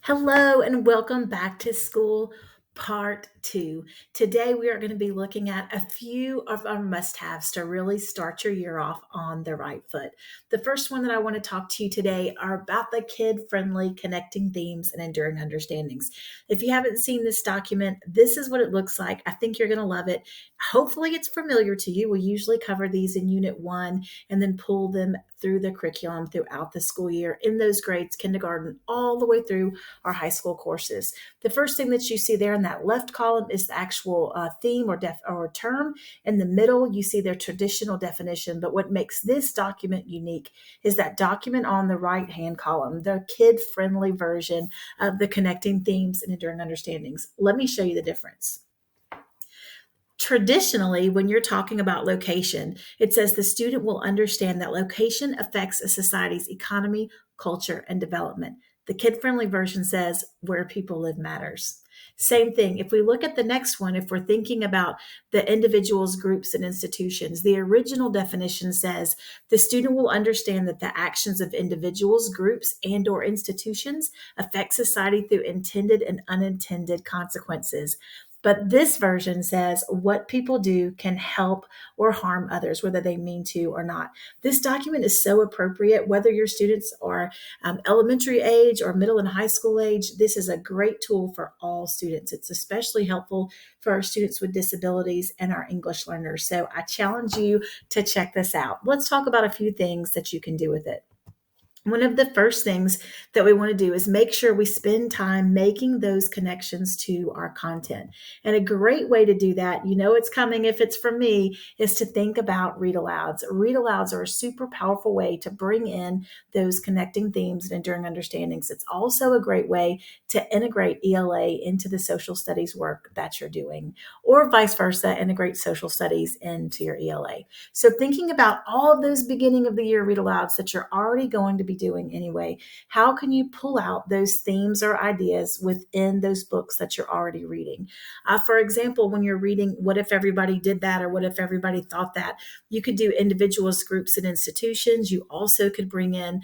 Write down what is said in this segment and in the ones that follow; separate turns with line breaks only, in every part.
Hello and welcome back to school part two. Today we are going to be looking at a few of our must-haves to really start your year off on the right foot. The first one that I want to talk to you today are about the kid-friendly connecting themes and enduring understandings. If you haven't seen this document, this is what it looks like. I think you're going to love it. Hopefully it's familiar to you. We usually cover these in Unit 1 and then pull them through the curriculum throughout the school year in those grades, kindergarten, all the way through our high school courses. The first thing that you see there in that left column is the actual theme or term. In the middle, you see their traditional definition. But what makes this document unique is that document on the right-hand column, the kid-friendly version of the connecting themes and enduring understandings. Let me show you the difference. Traditionally, when you're talking about location, it says the student will understand that location affects a society's economy, culture, and development. The kid-friendly version says where people live matters. Same thing. If we look at the next one, if we're thinking about the individuals, groups, and institutions, the original definition says the student will understand that the actions of individuals, groups, and/or institutions affect society through intended and unintended consequences. But this version says what people do can help or harm others, whether they mean to or not. This document is so appropriate, whether your students are elementary age or middle and high school age. This is a great tool for all students. It's especially helpful for our students with disabilities and our English learners. So I challenge you to check this out. Let's talk about a few things that you can do with it. One of the first things that we want to do is make sure we spend time making those connections to our content. And a great way to do that, you know it's coming if it's from me, is to think about read alouds. Read alouds are a super powerful way to bring in those connecting themes and enduring understandings. It's also a great way to integrate ELA into the social studies work that you're doing, or vice versa, integrate social studies into your ELA. So thinking about all of those beginning of the year read alouds that you're already going to be doing anyway, how can you pull out those themes or ideas within those books that you're already reading? For example, when you're reading What If Everybody Did That or What If Everybody Thought That, you could do individuals, groups, and institutions. You also could bring in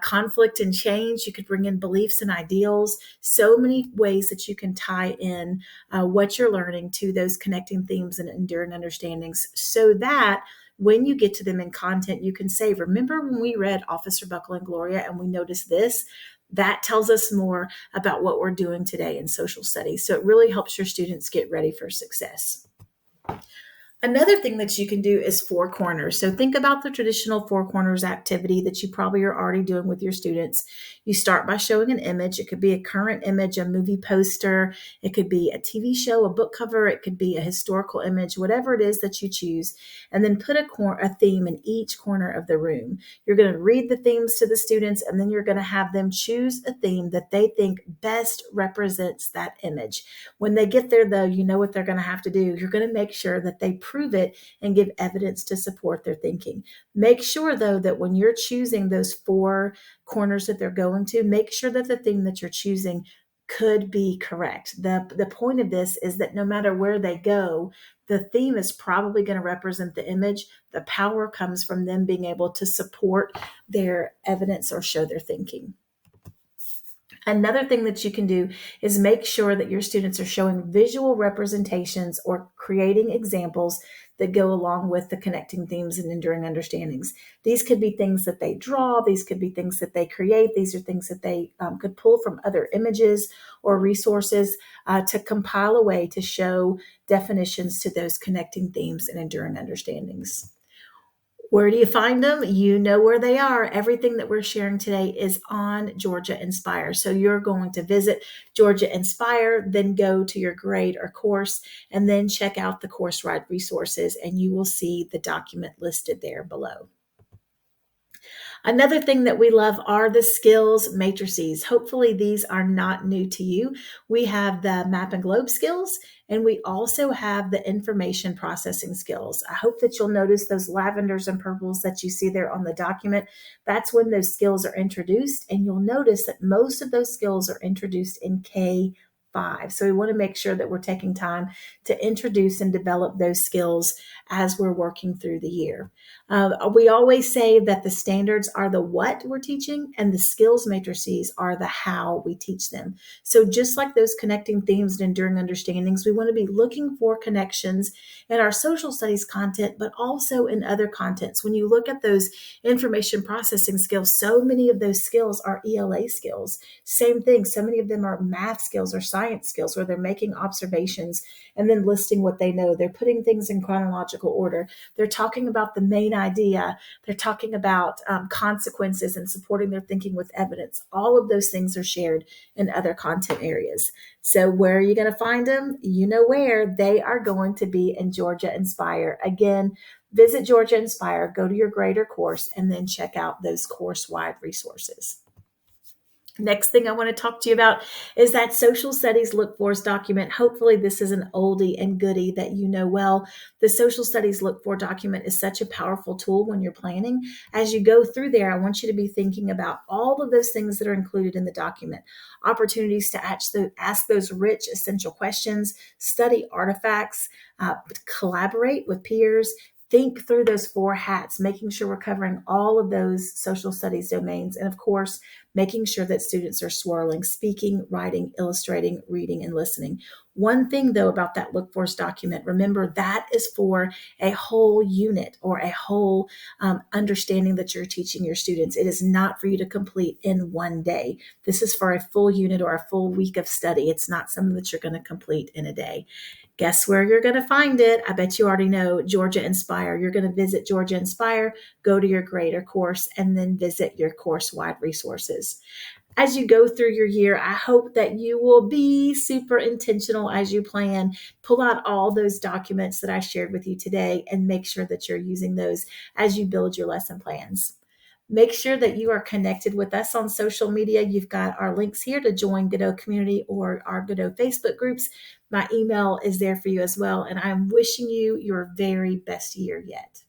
conflict and change. You could bring in beliefs and ideals. So many ways that you can tie in what you're learning to those connecting themes and enduring understandings so that when you get to them in content, you can say, remember when we read Officer Buckle and Gloria and we noticed this? That tells us more about what we're doing today in social studies. So it really helps your students get ready for success. Another thing that you can do is four corners. So think about the traditional four corners activity that you probably are already doing with your students. You start by showing an image. It could be a current image, a movie poster. It could be a TV show, a book cover. It could be a historical image, whatever it is that you choose. And then put a theme in each corner of the room. You're going to read the themes to the students, and then you're going to have them choose a theme that they think best represents that image. When they get there, though, you know what they're going to have to do. You're going to make sure that they prove it and give evidence to support their thinking. Make sure, though, that when you're choosing those four corners that they're going to, make sure that the theme that you're choosing could be correct. The point of this is that no matter where they go, the theme is probably going to represent the image. The power comes from them being able to support their evidence or show their thinking. Another thing that you can do is make sure that your students are showing visual representations or creating examples that go along with the connecting themes and enduring understandings. These could be things that they draw. These could be things that they create. These are things that they could pull from other images or resources to compile a way to show definitions to those connecting themes and enduring understandings. Where do you find them? You know where they are. Everything that we're sharing today is on Georgia Inspire. So you're going to visit Georgia Inspire, then go to your grade or course, and then check out the course wide resources, and you will see the document listed there below. Another thing that we love are the skills matrices. Hopefully these are not new to you. We have the map and globe skills, and we also have the information processing skills. I hope that you'll notice those lavenders and purples that you see there on the document. That's when those skills are introduced, and you'll notice that most of those skills are introduced in K 5. So we want to make sure that we're taking time to introduce and develop those skills as we're working through the year. We always say that the standards are the what we're teaching and the skills matrices are the how we teach them. So just like those connecting themes and enduring understandings, we want to be looking for connections in our social studies content, but also in other contents. When you look at those information processing skills, so many of those skills are ELA skills. Same thing, so many of them are math skills or science skills where they're making observations and then listing what they know. They're putting things in chronological order. They're talking about the main idea. They're talking about consequences and supporting their thinking with evidence. All of those things are shared in other content areas. So where are you going to find them? You know where. They are going to be in Georgia Inspire. Again, visit Georgia Inspire, go to your grader course, and then check out those course-wide resources. Next thing I want to talk to you about is that social studies look for's document. Hopefully this is an oldie and goodie that you know well. The social studies look for document is such a powerful tool when you're planning. As you go through there, I want you to be thinking about all of those things that are included in the document. Opportunities to ask those rich, essential questions, study artifacts, collaborate with peers, think through those 4 hats, making sure we're covering all of those social studies domains. And of course, making sure that students are swirling, speaking, writing, illustrating, reading, and listening. One thing though about that Look For's document, remember that is for a whole unit or a whole understanding that you're teaching your students. It is not for you to complete in one day. This is for a full unit or a full week of study. It's not something that you're going to complete in a day. Guess where you're going to find it? I bet you already know, Georgia Inspire. You're going to visit Georgia Inspire, go to your grader course, and then visit your course-wide resources. As you go through your year, I hope that you will be super intentional as you plan. Pull out all those documents that I shared with you today and make sure that you're using those as you build your lesson plans. Make sure that you are connected with us on social media. You've got our links here to join GaDOE community or our GaDOE Facebook groups. My email is there for you as well. And I'm wishing you your very best year yet.